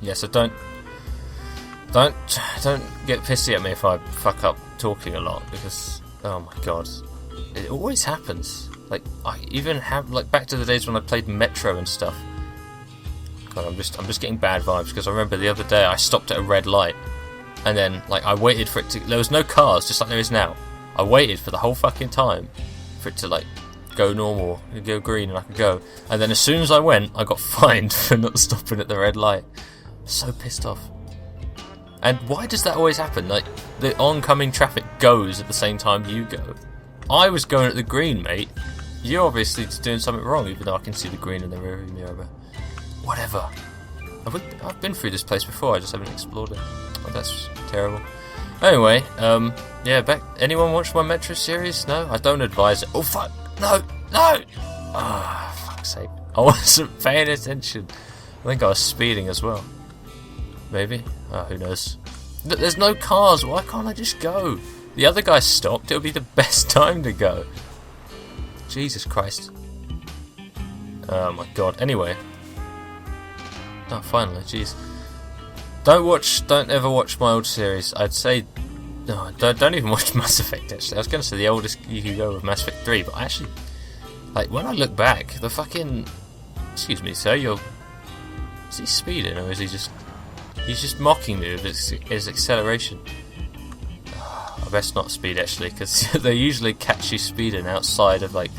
Yeah, so don't get pissy at me if I fuck up talking a lot, because oh my god, it always happens. Like, I even have, like, back to the days when I played Metro and stuff. God, I'm just getting bad vibes, because I remember the other day I stopped at a red light, and then, like, I waited for it to, there was no cars, just like there is now. I waited for the whole fucking time for it to, like, go normal, go green, and I could go. And then as soon as I went, I got fined for not stopping at the red light. So pissed off. And why does that always happen? Like, the oncoming traffic goes at the same time you go. I was going at the green, mate. You're obviously doing something wrong, even though I can see the green in the rearview mirror. But whatever. I've been through this place before, I just haven't explored it. Oh, that's terrible. Anyway, yeah, anyone watch my Metro series? No? I don't advise it. Oh, fuck! No! Ah, fuck's sake. I wasn't paying attention. I think I was speeding as well. Maybe? Oh, who knows. There's no cars, why can't I just go? The other guy stopped, it'll be the best time to go. Jesus Christ. Oh my god. Anyway. Oh, finally, jeez. Don't ever watch my old series. I'd say, no, don't even watch Mass Effect, actually. I was going to say the oldest you could go with Mass Effect 3, but actually, like, when I look back, the fucking, excuse me, sir, is he speeding, or is he just, he's just mocking me with his acceleration. I best not speed, actually, because they usually catch you speeding outside of, like,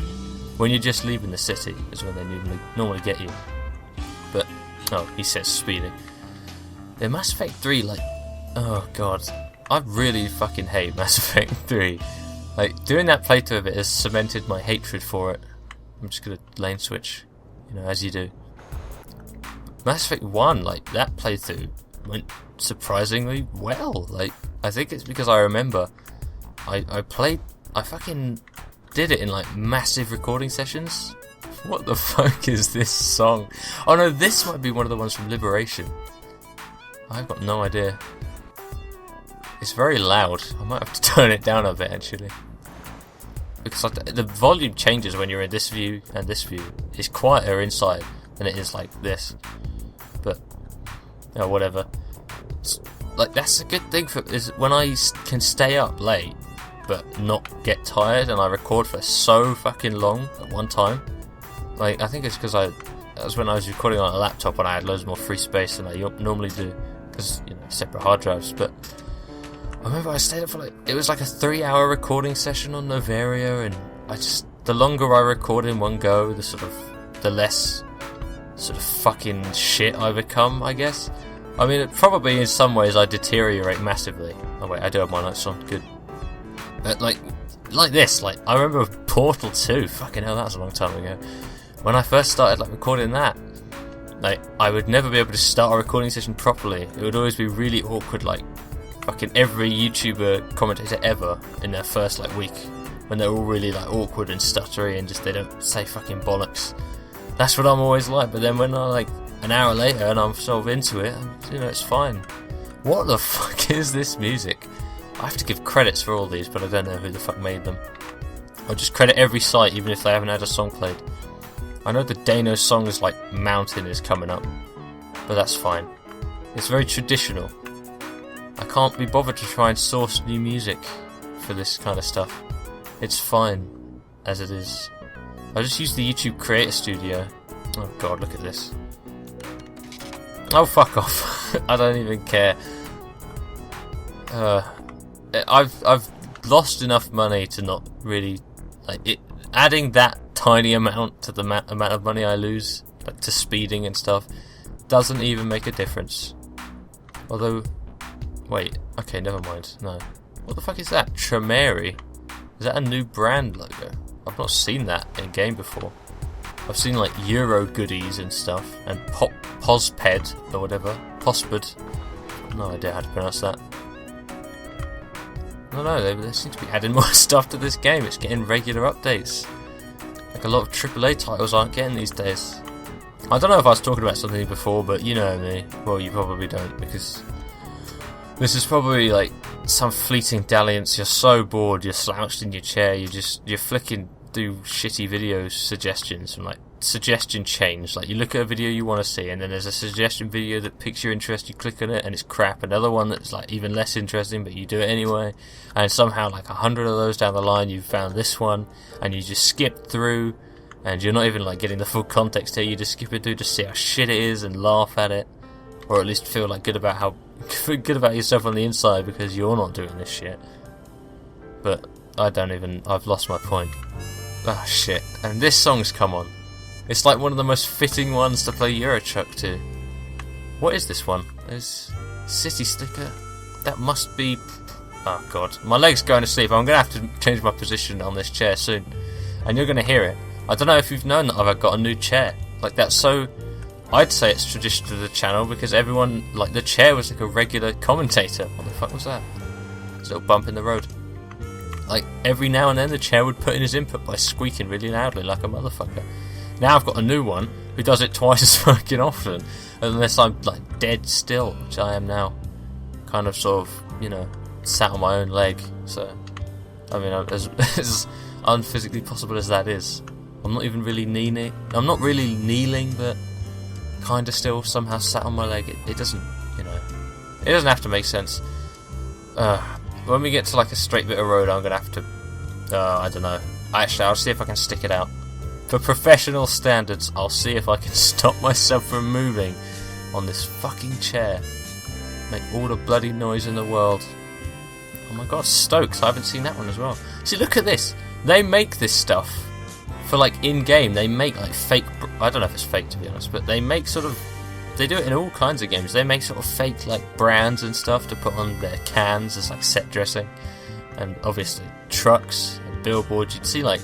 when you're just leaving the city is when they normally get you. But, oh, he says speeding. Yeah, Mass Effect 3, like, oh god, I really fucking hate Mass Effect 3. Like, doing that playthrough of it has cemented my hatred for it. I'm just gonna lane switch, you know, as you do. Mass Effect 1, like, that playthrough went surprisingly well. Like, I think it's because I remember I fucking did it in, like, massive recording sessions. What the fuck is this song? Oh no, this might be one of the ones from Liberation. I've got no idea. It's very loud. I might have to turn it down a bit, actually. Because the volume changes when you're in this view and this view. It's quieter inside than it is like this. But, you know, whatever. Like, that's a good thing is when I can stay up late but not get tired, and I record for so fucking long at one time. Like, I think it's because that was when I was recording on a laptop and I had loads more free space than I normally do, because, you know, separate hard drives. But I remember I stayed up for, like, it was like a 3-hour recording session on Novaria, and the longer I record in one go, the less sort of fucking shit I become, I guess. I mean, probably in some ways I deteriorate massively. Oh wait, I do have my notes on, good. But like this, like, I remember Portal 2, fucking hell, that was a long time ago. When I first started, like, recording that, like, I would never be able to start a recording session properly. It would always be really awkward, like, fucking every YouTuber commentator ever in their first, like, week, when they're all really, like, awkward and stuttery and just, they don't say fucking bollocks. That's what I'm always like, but then when I, like, an hour later and I'm sort of into it, and, you know, it's fine. What the fuck is this music? I have to give credits for all these, but I don't know who the fuck made them. I'll just credit every site, even if they haven't had a song played. I know the Dano song is like Mountain is coming up, but that's fine. It's very traditional. I can't be bothered to try and source new music for this kind of stuff. It's fine as it is. I just use the YouTube Creator Studio. Oh god, look at this. Oh, fuck off. I don't even care. I've lost enough money to not really, like, it. Adding that tiny amount to the amount of money I lose, like, to speeding and stuff, doesn't even make a difference. Although, wait, okay, never mind. No, what the fuck is that? Tremere? Is that a new brand logo? I've not seen that in game before. I've seen, like, Euro goodies and stuff, and Posped or whatever. Posped. No idea how to pronounce that. No, they seem to be adding more stuff to this game. It's getting regular updates. Like, a lot of AAA titles aren't getting these days. I don't know if I was talking about something before, but you know me. Well, you probably don't, because this is probably like some fleeting dalliance. You're so bored, you're slouched in your chair, you're flicking through shitty video suggestions from like suggestion change. Like, you look at a video you want to see, and then there's a suggestion video that piques your interest, you click on it, and it's crap. Another one that's like even less interesting, but you do it anyway. And somehow, like 100 of those down the line, you've found this one, and you just skip through, and you're not even like getting the full context here. You just skip it through to see how shit it is and laugh at it, or at least feel like good about yourself on the inside because you're not doing this shit. But I've lost my point. Oh shit! And this song's come on. It's like one of the most fitting ones to play Euro Truck to. What is this one? There's City Slicker. That must be... Oh god. My leg's going to sleep. I'm going to have to change my position on this chair soon. And you're going to hear it. I don't know if you've known that I've got a new chair. Like, that's so... I'd say it's tradition to the channel because everyone... Like, the chair was like a regular commentator. What the fuck was that? It's a little bump in the road. Like, every now and then the chair would put in his input by squeaking really loudly like a motherfucker. Now I've got a new one who does it twice as fucking often, unless I'm like dead still, which I am now. Kind of sort of, you know, sat on my own leg. So, I mean, as unphysically possible as that is, I'm not even really kneeling. I'm not really kneeling, but kind of still somehow sat on my leg. It doesn't, you know, it doesn't have to make sense. When we get to like a straight bit of road, I'm gonna have to. I don't know. Actually, I'll see if I can stick it out. For professional standards, I'll see if I can stop myself from moving on this fucking chair. Make all the bloody noise in the world. Oh my god, Stokes, I haven't seen that one as well. See, look at this. They make this stuff for like in-game. They make like fake... I don't know if it's fake to be honest, but they make sort of... They do it in all kinds of games. They make sort of fake like brands and stuff to put on their cans as like set dressing. And obviously trucks and billboards. You'd see like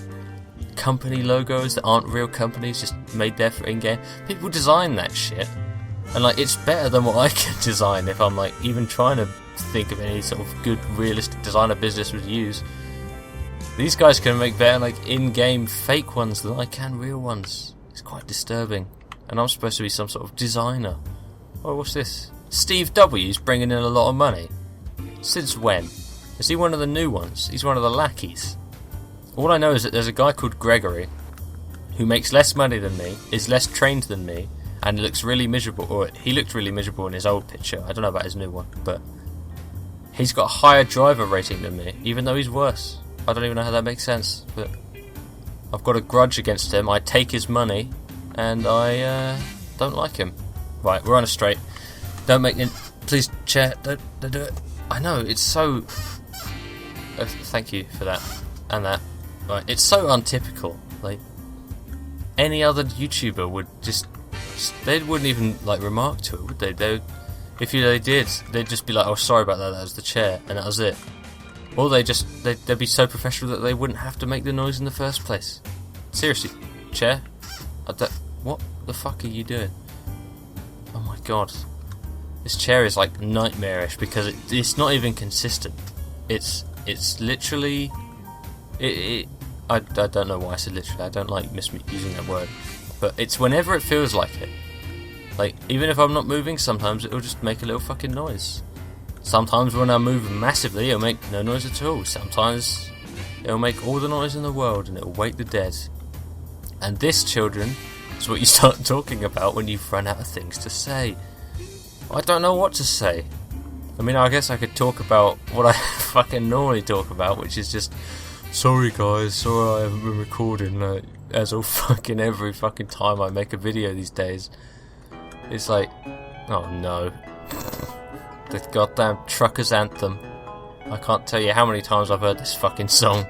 company logos that aren't real companies, just made there for in-game. People design that shit, and like it's better than what I can design if I'm like even trying to think of any sort of good realistic designer business would use. These guys can make better like in-game fake ones than I can real ones. It's quite disturbing, and I'm supposed to be some sort of designer. Oh, what's this? Steve W's bringing in a lot of money. Since when? Is he one of the new ones? He's one of the lackeys. All I know is that there's a guy called Gregory who makes less money than me, is less trained than me, and looks really miserable, or he looked really miserable in his old picture. I don't know about his new one, but he's got a higher driver rating than me, even though he's worse. I don't even know how that makes sense, but I've got a grudge against him. I take his money, and I don't like him. Right, we're on a straight. Don't make it. Please, chair, don't do it. I know, it's so... thank you for that, and that. Right, it's so untypical. Like, any other YouTuber would just they wouldn't even like remark to it, would they? If they did, they'd just be like, "Oh, sorry about that. That was the chair," and that was it. Or they'd be so professional that they wouldn't have to make the noise in the first place. Seriously, chair. What the fuck are you doing? Oh my god, this chair is like nightmarish because it's not even consistent. It's literally. I don't know why I said literally. I don't like using that word, but it's whenever it feels like it. Like, even if I'm not moving, sometimes it'll just make a little fucking noise. Sometimes when I move massively, it'll make no noise at all. Sometimes it'll make all the noise in the world and it'll wake the dead. And this, children, is what you start talking about when you've run out of things to say. I don't know what to say. I mean, I guess I could talk about what I fucking normally talk about, which is just... Sorry guys, sorry I haven't been recording as all fucking every fucking time I make a video these days. It's like, oh no. The goddamn trucker's anthem. I can't tell you how many times I've heard this fucking song.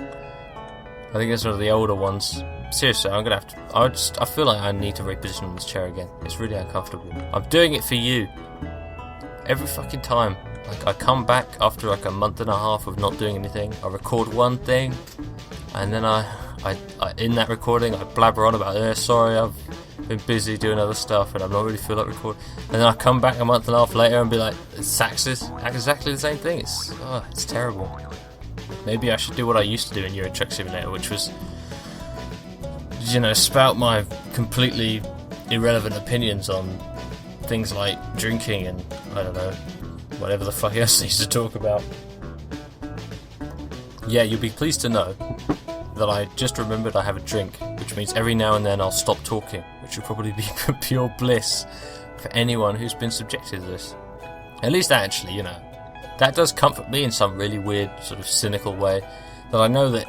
I think it's one of the older ones. Seriously, I'm gonna have to, I feel like I need to reposition on this chair again. It's really uncomfortable. I'm doing it for you. Every fucking time. Like, I come back after like a month and a half of not doing anything. I record one thing, and then I in that recording I blabber on about, sorry, I've been busy doing other stuff and I'm not really feel like recording. And then I come back a month and a half later and be like, exactly the same thing. It's terrible. Maybe I should do what I used to do in Euro Truck Simulator, which was, you know, spout my completely irrelevant opinions on things like drinking and I don't know, whatever the fuck else I used to talk about. Yeah, you'll be pleased to know that I just remembered I have a drink, which means every now and then I'll stop talking, which will probably be pure bliss for anyone who's been subjected to this. At least actually, you know, that does comfort me in some really weird, sort of cynical way, that I know that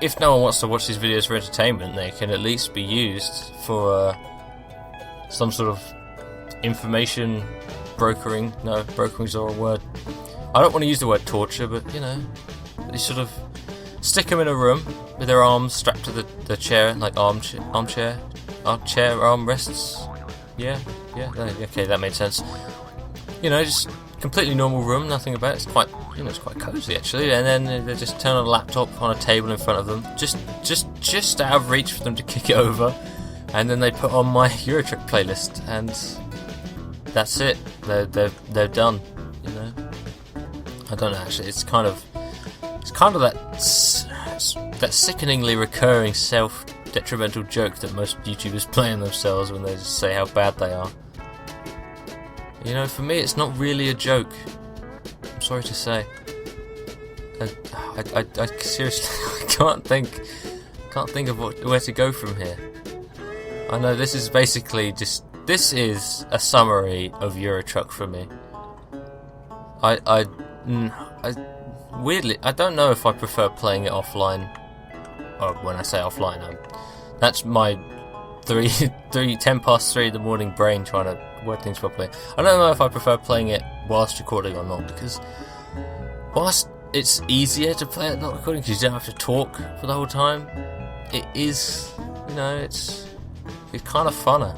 if no one wants to watch these videos for entertainment, they can at least be used for some sort of information brokering. No, brokering's the wrong word. I don't want to use the word torture, but you know, you sort of stick them in a room with their arms strapped to the chair, like armchair armrests. Yeah, okay, that made sense. You know, just completely normal room, nothing about it. It's quite, you know, it's quite cozy actually. And then they just turn on a laptop on a table in front of them, just out of reach for them to kick it over, and then they put on my Euro Truck playlist, and that's it. They're done. You know, I don't know actually. It's kind of that sickeningly recurring self-detrimental joke that most YouTubers play on themselves when they just say how bad they are. You know, for me, it's not really a joke. I'm sorry to say. I seriously can't think of where to go from here. I know this is basically this is a summary of Euro Truck for me. Weirdly, I don't know if I prefer playing it offline. Or when I say offline, that's my 10 past 3 in the morning brain trying to word things properly. I don't know if I prefer playing it whilst recording or not, because whilst it's easier to play it not recording because you don't have to talk for the whole time, it is, you know, it's kind of funner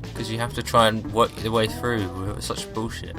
because you have to try and work your way through with such bullshit.